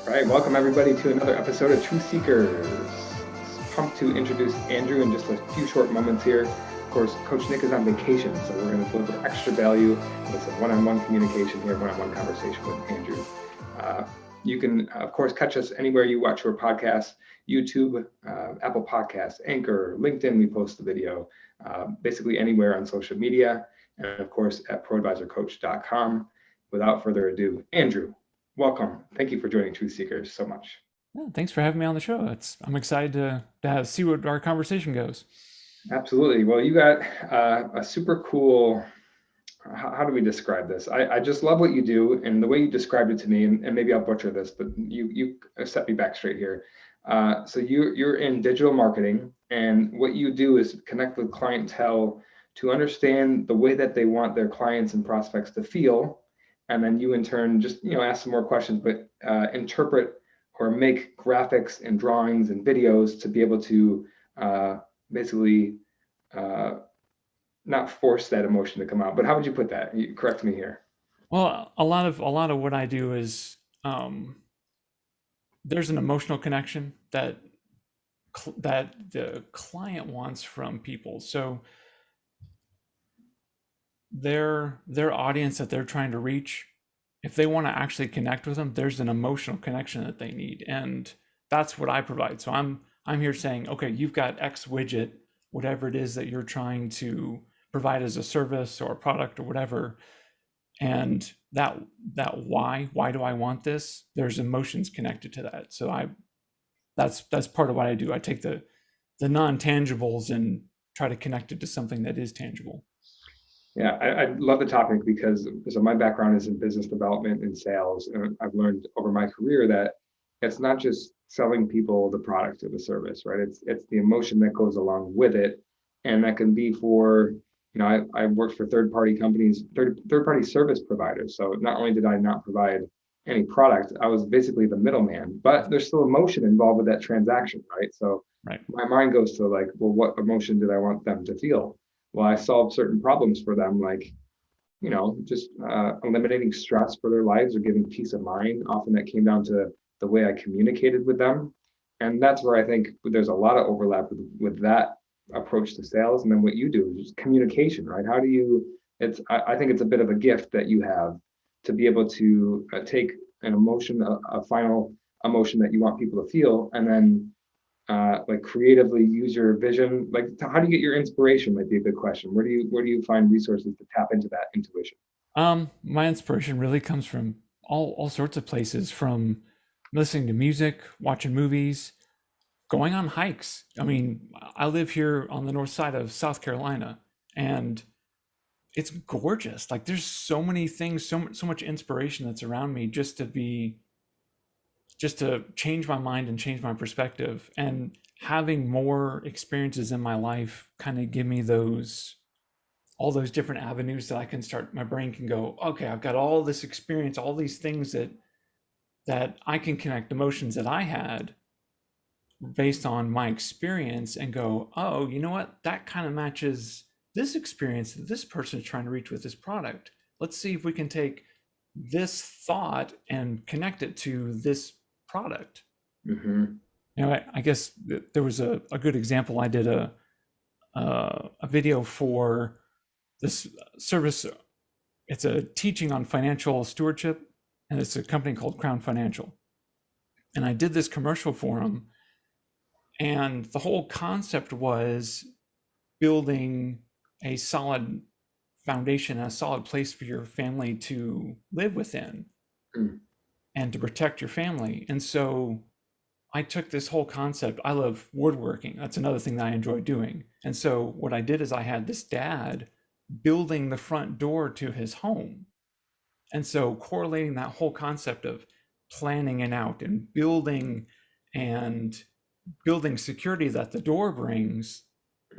All right, welcome everybody to another episode of Truth Seekers. Pumped to introduce Andrew in just a few short moments here. Of course, Coach Nick is on vacation, so we're going to deliver extra value with some one-on-one communication here, one-on-one conversation with Andrew. You can, of course, catch us anywhere you watch your podcasts, YouTube, Apple Podcasts, Anchor, LinkedIn, we post the video, basically anywhere on social media, and of course at proadvisorcoach.com. Without further ado, Andrew, welcome. Thank you for joining Truth Seekers so much. Yeah, thanks for having me on the show. I'm excited to see what our conversation goes. Absolutely. Well, you got a super cool, how do we describe this? I just love what you do and the way you described it to me, and maybe I'll butcher this, but you set me back straight here. So you're in digital marketing, and what you do is connect with clientele to understand the way that they want their clients and prospects to feel. And then you in turn just ask some more questions, but interpret or make graphics and drawings and videos to be able to basically not force that emotion to come out. But how would you put that? You correct me here. Well, a lot of what I do is there's an emotional connection that the client wants from people. So their audience that they're trying to reach, if they want to actually connect with them, there's an emotional connection that they need, and that's what I provide. So I'm here saying, okay, you've got X widget, whatever it is that you're trying to provide as a service or a product or whatever, and that why do I want this? There's emotions connected to that. So that's part of what I do. I take the non-tangibles and try to connect it to something that is tangible. Yeah, I love the topic because so my background is in business development and sales, and I've learned over my career that it's not just selling people the product or the service, right? It's the emotion that goes along with it, and that can be for I worked for third party companies, third party service providers. So not only did I not provide any product, I was basically the middleman, but there's still emotion involved with that transaction, right? So Right. my mind goes to like, well, what emotion did I want them to feel? Well, I solved certain problems for them, like, just eliminating stress for their lives or giving peace of mind. Often that came down to the way I communicated with them. And that's where I think there's a lot of overlap with that approach to sales. And then what you do is just communication, right? How do you, I think it's a bit of a gift that you have to be able to take an emotion, a final emotion that you want people to feel, and then like creatively use your vision. Like how do you get your inspiration might be a good question. Where do you find resources to tap into that intuition? My inspiration really comes from all sorts of places, from listening to music, watching movies, going on hikes. I mean, I live here on the north side of South Carolina, and it's gorgeous. Like there's so many things, so much inspiration that's around me just to change my mind and change my perspective. And having more experiences in my life kind of give me those all those different avenues that I can start. My brain can go, okay, I've got all this experience, all these things that I can connect emotions that I had based on my experience and go, oh, you know what? That kind of matches this experience that this person is trying to reach with this product. Let's see if we can take this thought and connect it to this product. Mm-hmm. I guess there was a good example. I did a video for this service. It's a teaching on financial stewardship, and it's a company called Crown Financial. And I did this commercial for them, and the whole concept was building a solid foundation, a solid place for your family to live within Mm. and to protect your family. And so I took this whole concept. I love woodworking. That's another thing that I enjoy doing. And so what I did is I had this dad building the front door to his home. And so correlating that whole concept of planning it out and building security that the door brings,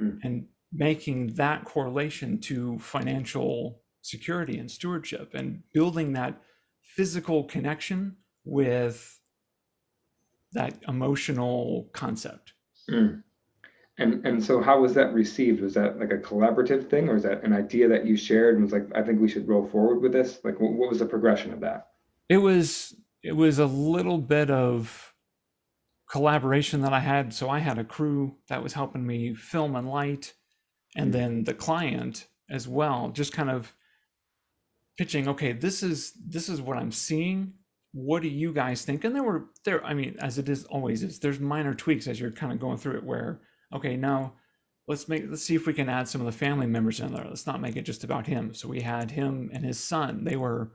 Mm. and making that correlation to financial security and stewardship, and building that physical connection with that emotional concept. Mm. And so how was that received? Was that like a collaborative thing, or is that an idea that you shared and was like, I think we should roll forward with this? Like what was the progression of that? It was it was a little bit of collaboration that I had. So I had a crew that was helping me film and light, and Mm. then the client as well, just kind of pitching, okay, this is what I'm seeing. What do you guys think? And there, I mean, as it is always is, there's minor tweaks as you're kind of going through it where, okay, now let's see if we can add some of the family members in there. Let's not make it just about him. So we had him and his son. They were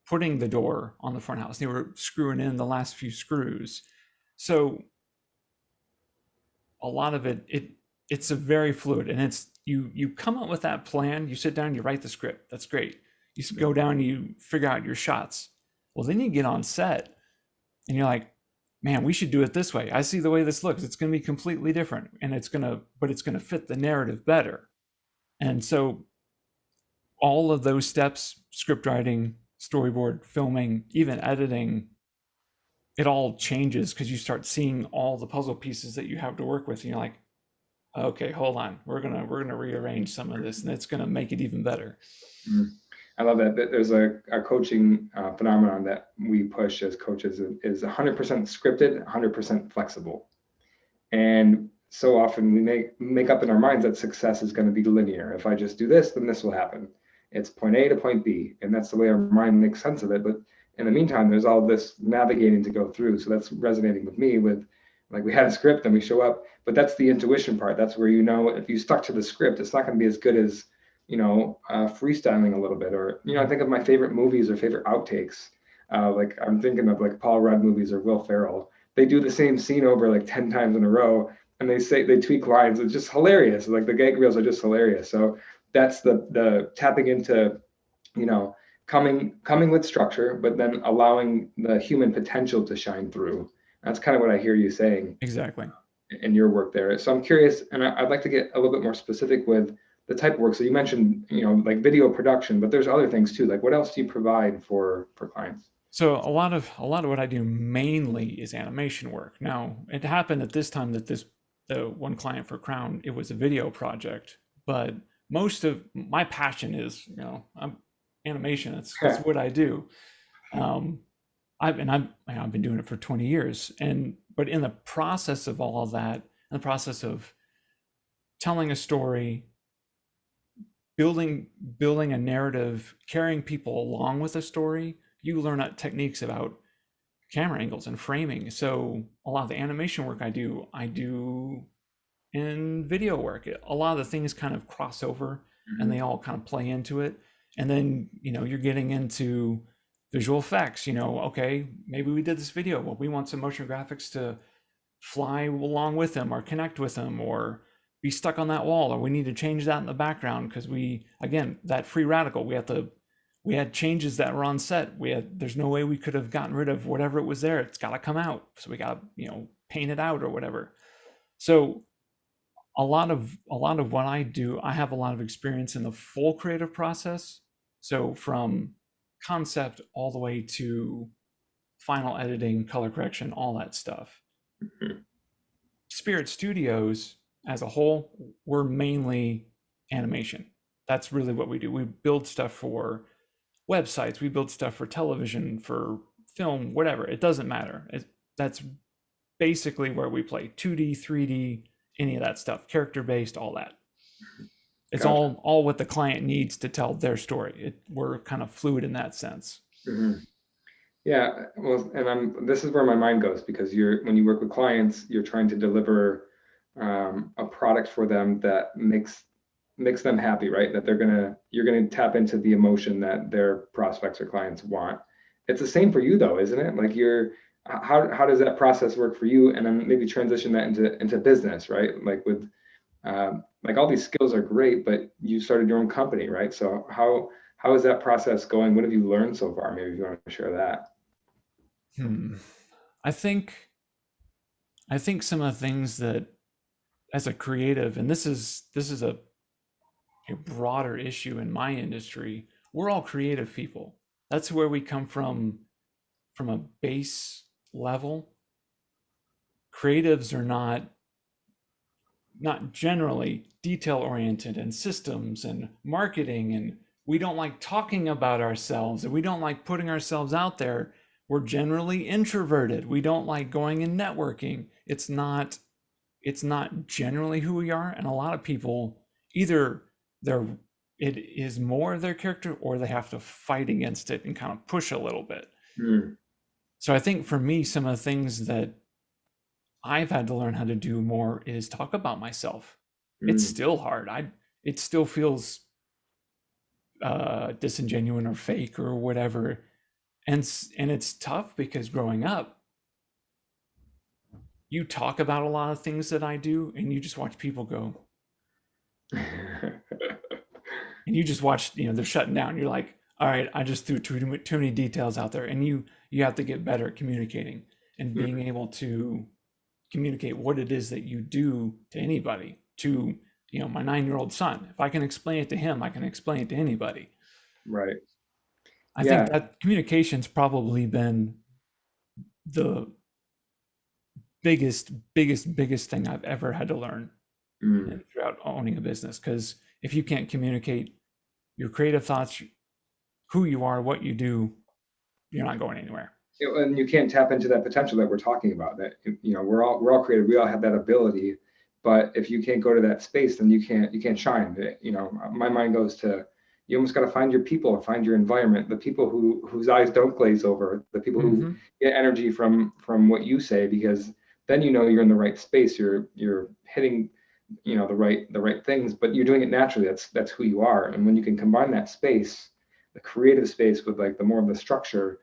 putting the door on the front house. They were screwing in the last few screws. So a lot of it's a very fluid, and it's you come up with that plan, you sit down, you write the script. That's great. You go down, you figure out your shots. Well, then you get on set and you're like, man, we should do it this way. I see the way this looks. It's going to be completely different, and it's going to fit the narrative better. And so all of those steps, script writing, storyboard, filming, even editing, it all changes because you start seeing all the puzzle pieces that you have to work with, and you're like, okay, hold on, we're gonna rearrange some of this, and it's gonna make it even better. Mm. I love that. There's a coaching phenomenon that we push as coaches is 100% scripted, 100% flexible. And so often we make up in our minds that success is going to be linear. If I just do this, then this will happen. It's point A to point B, and that's the way our mind makes sense of it. But in the meantime, there's all this navigating to go through. So that's resonating with me with, like, we had a script and we show up, but that's the intuition part. That's where, if you stuck to the script, it's not going to be as good as, freestyling a little bit. Or, I think of my favorite movies or favorite outtakes. Like I'm thinking of like Paul Rudd movies or Will Ferrell. They do the same scene over like 10 times in a row, and they tweak lines. It's just hilarious. Like the gag reels are just hilarious. So that's the tapping into, coming with structure, but then allowing the human potential to shine through. That's kind of what I hear you saying Exactly. in your work there. So I'm curious, and I'd like to get a little bit more specific with the type of work. So you mentioned, like video production, but there's other things too. Like what else do you provide for clients? So a lot of what I do mainly is animation work. Now it happened at this time that the one client for Crown, it was a video project, but most of my passion is, I'm animation. That's what I do. I've been doing it for 20 years, but in the process of all of that, in the process of telling a story, building a narrative, carrying people along with a story, you learn techniques about camera angles and framing. So a lot of the animation work I do in video work. A lot of the things kind of cross over, and they all kind of play into it. And then, you're getting into visual effects. Okay, maybe we did this video, well, we want some motion graphics to fly along with them or connect with them or be stuck on that wall, or we need to change that in the background because again, that free radical, we had changes that were on set. There's no way we could have gotten rid of whatever it was there. It's got to come out. So we got to, paint it out or whatever. So a lot of what I do, I have a lot of experience in the full creative process. So from concept all the way to final editing, color correction, all that stuff. Mm-hmm. Spirit Studios as a whole, we're mainly animation. That's really what we do. We build stuff for websites, we build stuff for television, for film, whatever. It doesn't matter. That's basically where we play 2D, 3D, any of that stuff, character based, all that. It's Gotcha. all what the client needs to tell their story. We're kind of fluid in that sense. Mm-hmm. Yeah, well, and this is where my mind goes, because when you work with clients, you're trying to deliver a product for them that makes them happy, right? That you're gonna tap into the emotion that their prospects or clients want. It's the same for you though, isn't it? Like how does that process work for you? And then maybe transition that into business, right? Like with like all these skills are great, but you started your own company, right? So how is that process going? What have you learned so far? Maybe if you want to share that. I think some of the things that, as a creative, and this is a broader issue in my industry, we're all creative people. That's where we come from a base level. Creatives are not generally detail oriented and systems and marketing, and we don't like talking about ourselves, and we don't like putting ourselves out there. we're generally introverted. We don't like going and networking. It's not generally who we are, and a lot of people either they're it is more of their character or they have to fight against it and kind of push a little bit. Mm, So I think for me, some of the things that I've had to learn how to do more is talk about myself. It's mm. still hard. It still feels disingenuous or fake or whatever, and it's tough because growing up, you talk about a lot of things that I do, and you just watch people go, and you just watch, they're shutting down. You're like, all right, I just threw too many details out there, and you have to get better at communicating and being able to communicate what it is that you do to anybody. To my 9-year-old son, if I can explain it to him, I can explain it to anybody. Right. I think Yeah. that communication's probably been the biggest thing I've ever had to learn Mm. throughout owning a business. Because if you can't communicate your creative thoughts, who you are, what you do, you're not going anywhere. And you can't tap into that potential that we're talking about. That we're all creative. We all have that ability, but if you can't go to that space, then you can't shine. My mind goes to, you almost got to find your people, find your environment, the people whose eyes don't glaze over, the people who Mm-hmm. get energy from what you say, because then you're in the right space. You're hitting the right things, but you're doing it naturally. That's who you are. And when you can combine that space, the creative space, with like the more of the structure,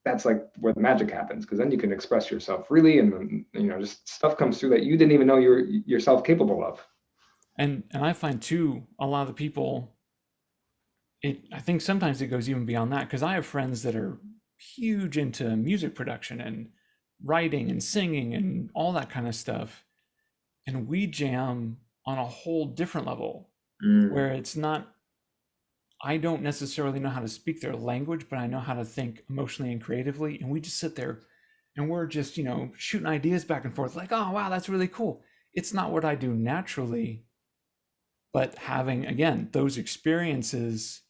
that's like where the magic happens, because then you can express yourself freely, and then just stuff comes through that you didn't even know you're yourself capable of. And I find too, a lot of the people, I think sometimes it goes even beyond that, because I have friends that are huge into music production and writing and singing and all that kind of stuff, and we jam on a whole different level, Mm, where it's not, I don't necessarily know how to speak their language, but I know how to think emotionally and creatively, and we just sit there and we're just shooting ideas back and forth, like, oh wow, that's really cool. It's not what I do naturally, but having, again, those experiences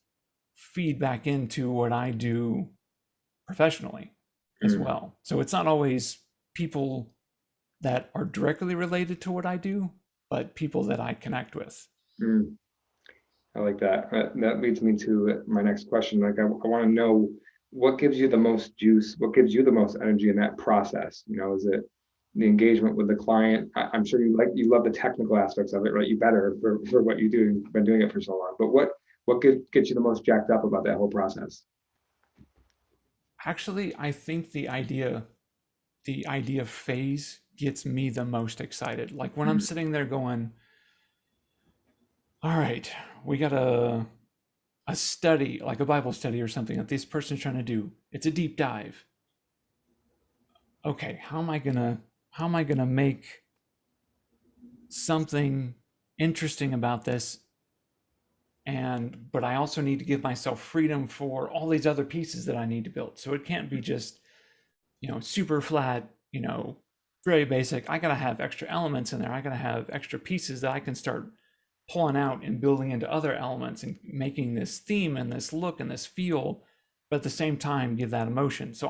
feed back into what I do professionally as mm, well. So it's not always people that are directly related to what I do, but people that I connect with. mm. I like that. That leads me to my next question. Like, I want to know what gives you the most juice, what gives you the most energy in that process. Is it the engagement with the client? I'm sure you love the technical aspects of it, right? You better, for what you do. You've been doing it for so long. But what gets you the most jacked up about that whole process? Actually, I think the idea phase gets me the most excited. Like when I'm Mm, sitting there going, all right, we got a study, like a Bible study or something that this person's trying to do. It's a deep dive. Okay, how am I gonna make something interesting about this? And but I also need to give myself freedom for all these other pieces that I need to build. So it can't be just, super flat, very basic. I gotta have extra elements in there. I gotta have extra pieces that I can start pulling out and building into other elements and making this theme and this look and this feel, but at the same time give that emotion. So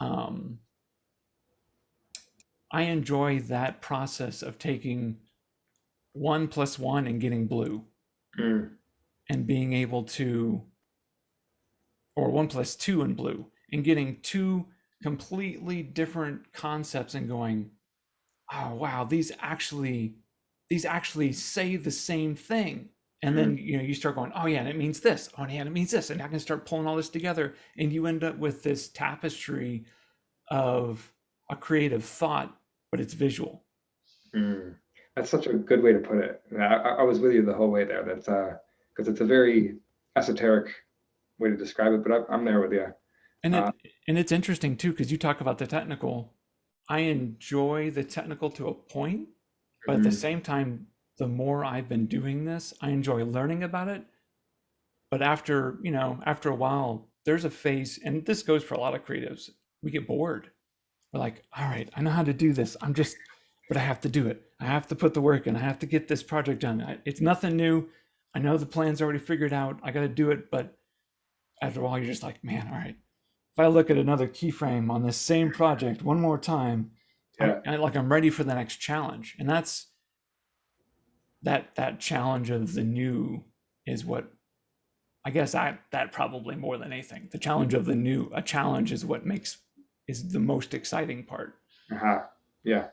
um, I enjoy that process of taking 1 plus 1 and getting blue, mm, and being able to, or 1 plus 2 and blue, and getting two completely different concepts and going, oh wow, these actually say the same thing. And mm, then you start going, oh yeah, and it means this. Oh yeah, and it means this. And I can start pulling all this together, and you end up with this tapestry of a creative thought, but it's visual. mm. That's such a good way to put it. I was with you the whole way there. That's because it's a very esoteric way to describe it, but I'm there with you. And Uh, it's interesting too, because you talk about the technical. I enjoy the technical to a point, but at the mhm, same time, the more I've been doing this, I enjoy learning about it. But after a while, there's a phase, and this goes for a lot of creatives. We get bored. We're like, all right, I know how to do this. But I have to do it. I have to put the work in. I have to get this project done. It's nothing new. I know the plan's already figured out. I got to do it. But after a while, you're just like, man, all right. if I look at another keyframe on this same project one more time, Yeah. I'm ready for the next challenge. And that's that challenge of the new is what I guess that probably more than anything. The challenge of the new, a challenge is what is the most exciting part. Uh-huh. Yeah.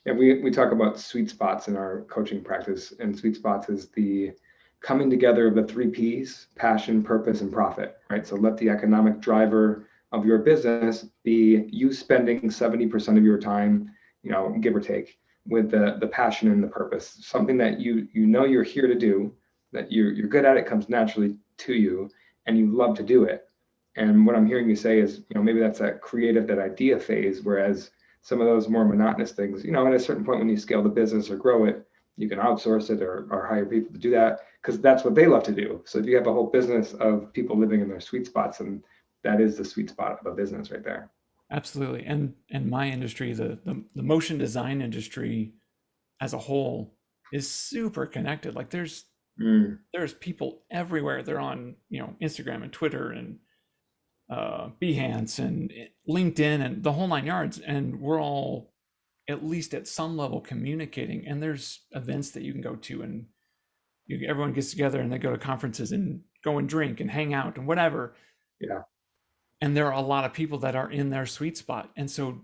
Yeah, we talk about sweet spots in our coaching practice, and sweet spots is the coming together of the three P's: passion, purpose, and profit, right? So let the economic driver of your business be you spending 70% of your time, give or take, with the passion and the purpose, something that you know you're here to do, that you're good at, it comes naturally to you, and you love to do it. And what I'm hearing you say is, maybe that's that creative, that idea phase, whereas some of those more monotonous things, at a certain point when you scale the business or grow it, you can outsource it or hire people to do that because that's what they love to do. So if you have a whole business of people living in their sweet spots, and that is the sweet spot of a business right there. Absolutely. And my industry, the motion design industry as a whole is super connected. Like there's people everywhere. They're on, Instagram and Twitter and Behance and LinkedIn and the whole nine yards. And we're all at least at some level communicating. And there's events that you can go to, and everyone gets together and they go to conferences and go and drink and hang out and whatever. Yeah. And there are a lot of people that are in their sweet spot. And so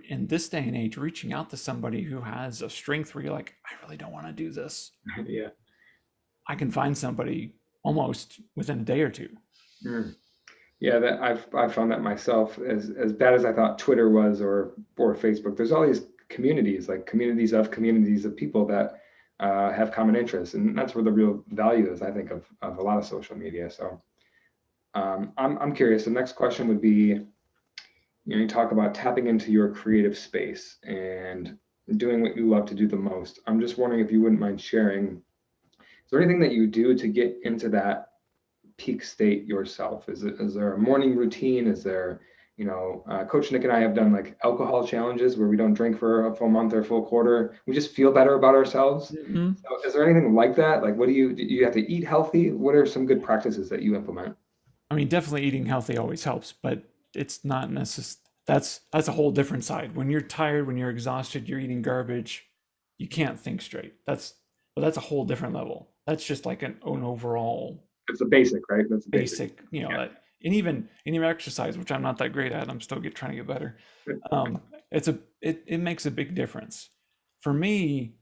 in this day and age, reaching out to somebody who has a strength where you're like, I really don't want to do this. Yeah. I can find somebody almost within a day or two. Yeah, that I've found that myself. As bad as I thought Twitter was, or Facebook, there's all these communities, like communities of people that have common interests, and that's where the real value is, I think, of a lot of social media. So I'm curious. The next question would be, you talk about tapping into your creative space and doing what you love to do the most. I'm just wondering if you wouldn't mind sharing. Is there anything that you do to get into that peak state yourself? Is there a morning routine? Is there, Coach Nick and I have done like alcohol challenges where we don't drink for a full month or a full quarter. We just feel better about ourselves. Mm-hmm. So is there anything like that? Like, do you have to eat healthy? What are some good practices that you implement? I mean, definitely eating healthy always helps, but it's not necessary. That's a whole different side. When you're tired, when you're exhausted, you're eating garbage, you can't think straight. But that's a whole different level. That's just like an overall It's a basic, right? That's a basic, Yeah. and even exercise, which I'm not that great at. I'm still trying to get better. It makes a big difference. For me,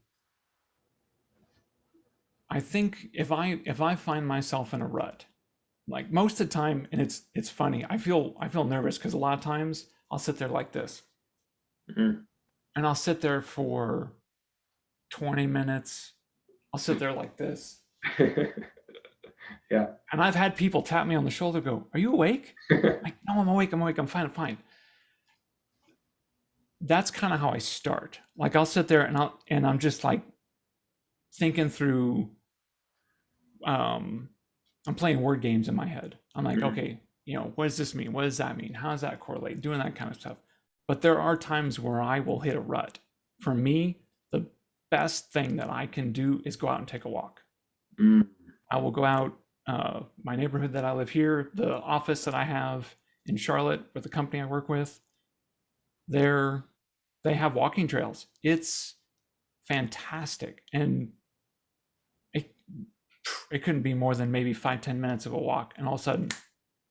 I think if I find myself in a rut, like most of the time, and it's funny, I feel nervous because a lot of times I'll sit there like this, Mhm. and I'll sit there for 20 minutes. I'll sit there like this. Yeah. And I've had people tap me on the shoulder, go, "Are you awake?" Like, no, I'm awake. I'm fine. I'm fine. That's kind of how I start. Like I'll sit there and I'm just like thinking through. I'm playing word games in my head. I'm like, okay, what does this mean? What does that mean? How does that correlate? Doing that kind of stuff. But there are times where I will hit a rut. For me, the best thing that I can do is go out and take a walk. I will go out, my neighborhood that I live here, the office that I have in Charlotte with the company I work with, they have walking trails. It's fantastic. And it couldn't be more than maybe 5-10 minutes of a walk. And all of a sudden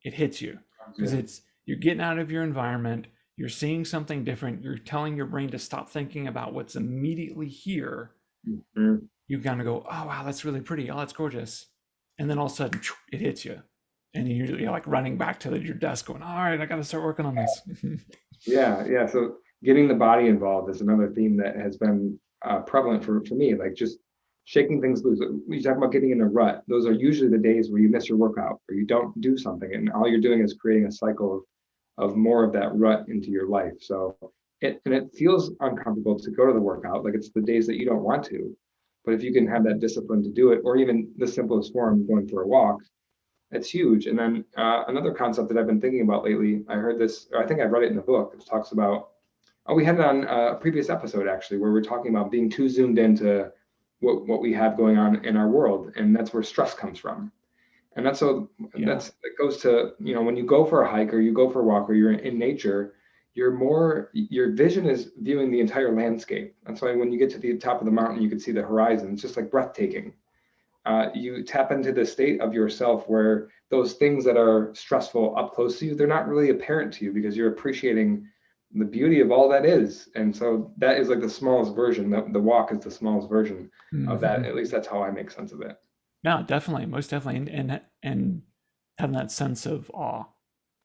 it hits you because you're getting out of your environment. You're seeing something different. You're telling your brain to stop thinking about what's immediately here. You kind of go, oh, wow, that's really pretty. Oh, that's gorgeous. And then all of a sudden it hits you. And you're like running back to your desk going, all right, I got to start working on this. Yeah. So getting the body involved is another theme that has been prevalent for me, like just shaking things loose. When you talk about getting in a rut, those are usually the days where you miss your workout or you don't do something, and all you're doing is creating a cycle of more of that rut into your life. So it feels uncomfortable to go to the workout, like it's the days that you don't want to. But if you can have that discipline to do it, or even the simplest form, going for a walk, it's huge. And then another concept that I've been thinking about lately, I heard this, or I think I read it in a book. It talks about, we had it on a previous episode actually, where we're talking about being too zoomed into what we have going on in our world, and that's where stress comes from. And that's so Yeah. that goes to, when you go for a hike or you go for a walk or you're in nature, your vision is viewing the entire landscape. That's why when you get to the top of the mountain, you can see the horizon. It's just like breathtaking. You tap into the state of yourself where those things that are stressful up close to you, they're not really apparent to you because you're appreciating the beauty of all that is. And so that is like the smallest version. The walk is the smallest version of that. Hmm. At least that's how I make sense of it. Yeah, definitely, most definitely, and having that sense of awe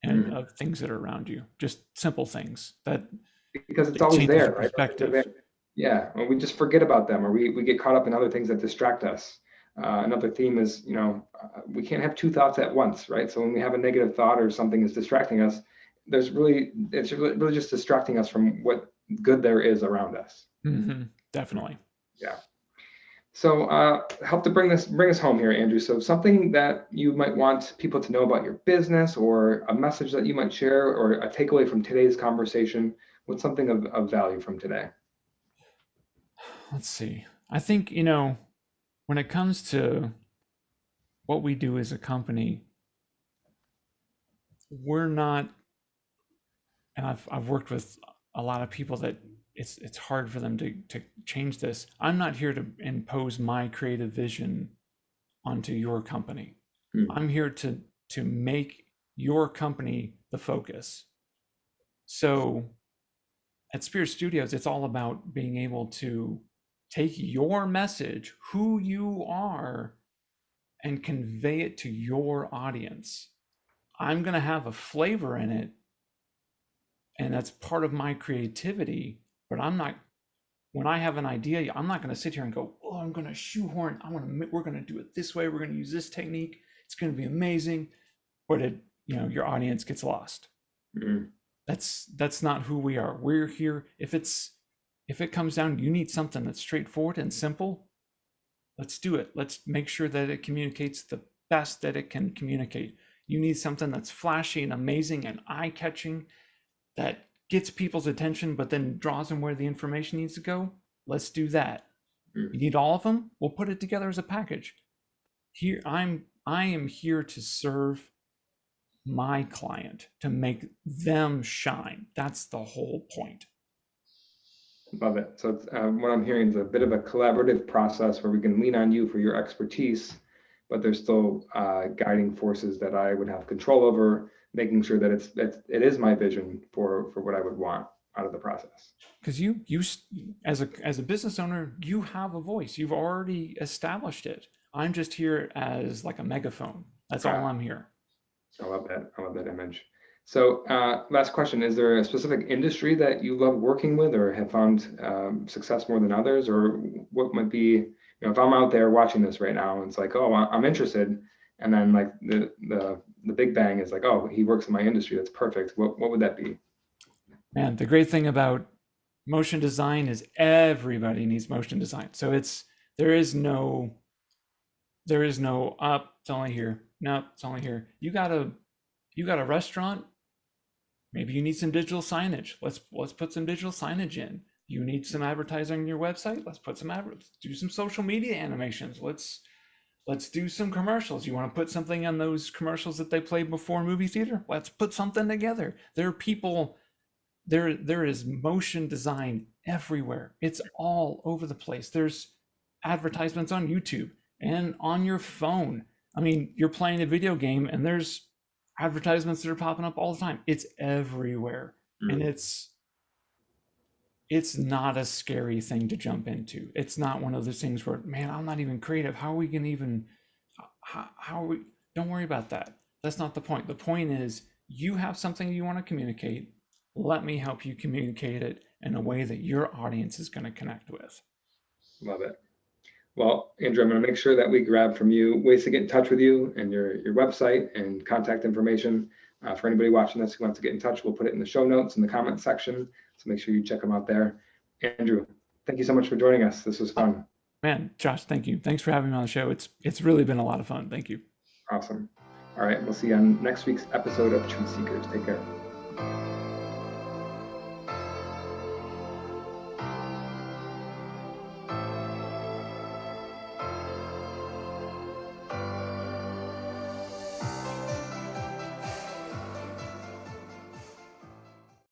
and Mhm. of things that are around you, just simple things that Because it's it always changes there, your right? Those things are there. perspective. Yeah, and we just forget about them, or we get caught up in other things that distract us. Another theme is, we can't have two thoughts at once, right? So when we have a negative thought or something is distracting us, it's really just distracting us from what good there is around us. Hmm. Definitely. Yeah. So help to bring us home here, Andrew. So something that you might want people to know about your business, or a message that you might share, or a takeaway from today's conversation. What's something of value from today? Let's see. I think, when it comes to what we do as a company, we're not, and I've worked with a lot of people that it's hard for them to change this. I'm not here to impose my creative vision onto your company. Hmm. I'm here to make your company the focus. So at Spirit Studios, it's all about being able to take your message, who you are, and convey it to your audience. I'm going to have a flavor in it, and that's part of my creativity, but I'm not, when I have an idea, I'm not going to sit here and go, "Oh, I'm going to shoehorn, we're going to do it this way, we're going to use this technique. It's going to be amazing." But your audience gets lost. Hmm. That's not who we are. We're here, if it comes down, you need something that's straightforward and simple, let's do it. Let's make sure that it communicates the best that it can communicate. You need something that's flashy and amazing and eye-catching, that gets people's attention but then draws them where the information needs to go. Let's do that. You need all of them? We'll put it together as a package. Here I am here to serve my client, to make them shine. That's the whole point. Love it. So it's, what I'm hearing is a bit of a collaborative process where we can lean on you for your expertise, but there's still guiding forces that I would have control over, making sure that it is my vision for what I would want out of the process. Because as a business owner, you have a voice. You've already established it. I'm just here as like a megaphone. That's all Ah, I'm here. I love that. I love that image. So, last question: is there a specific industry that you love working with, or have found success more than others, or what might be, if I'm out there watching this right now and it's like, oh, I'm interested, and then like the big bang is like, oh, he works in my industry. That's perfect. What would that be? Man, the great thing about motion design is everybody needs motion design. So there is no up, it's only here. No, it's only here. You got a restaurant, maybe you need some digital signage. Let's put some digital signage in. You need some advertising on your website. Let's do some social media animations. Let's do some commercials. You want to put something on those commercials that they play before movie theater? Let's put something together. There are people, there is motion design everywhere. It's all over the place. There's advertisements on YouTube and on your phone. I mean, you're playing a video game and there's advertisements that are popping up all the time. It's everywhere. And Mm. it's not a scary thing to jump into. It's not one of those things where, man, I'm not even creative. How are we going to even, how are we, don't worry about that. That's not the point. The point is, you have something you want to communicate. Let me help you communicate it in a way that your audience is going to connect with. Love it. Well, Andrew, I'm going to make sure that we grab from you ways to get in touch with you and your website and contact information. For anybody watching this who wants to get in touch, we'll put it in the show notes in the comment section. So make sure you check them out there. Andrew, thank you so much for joining us. This was Oh, fun. man, Josh, thank you. Thanks for having me on the show. It's really been a lot of fun. Thank you. Awesome. All right. We'll see you on next week's episode of Truth Seekers. Take care.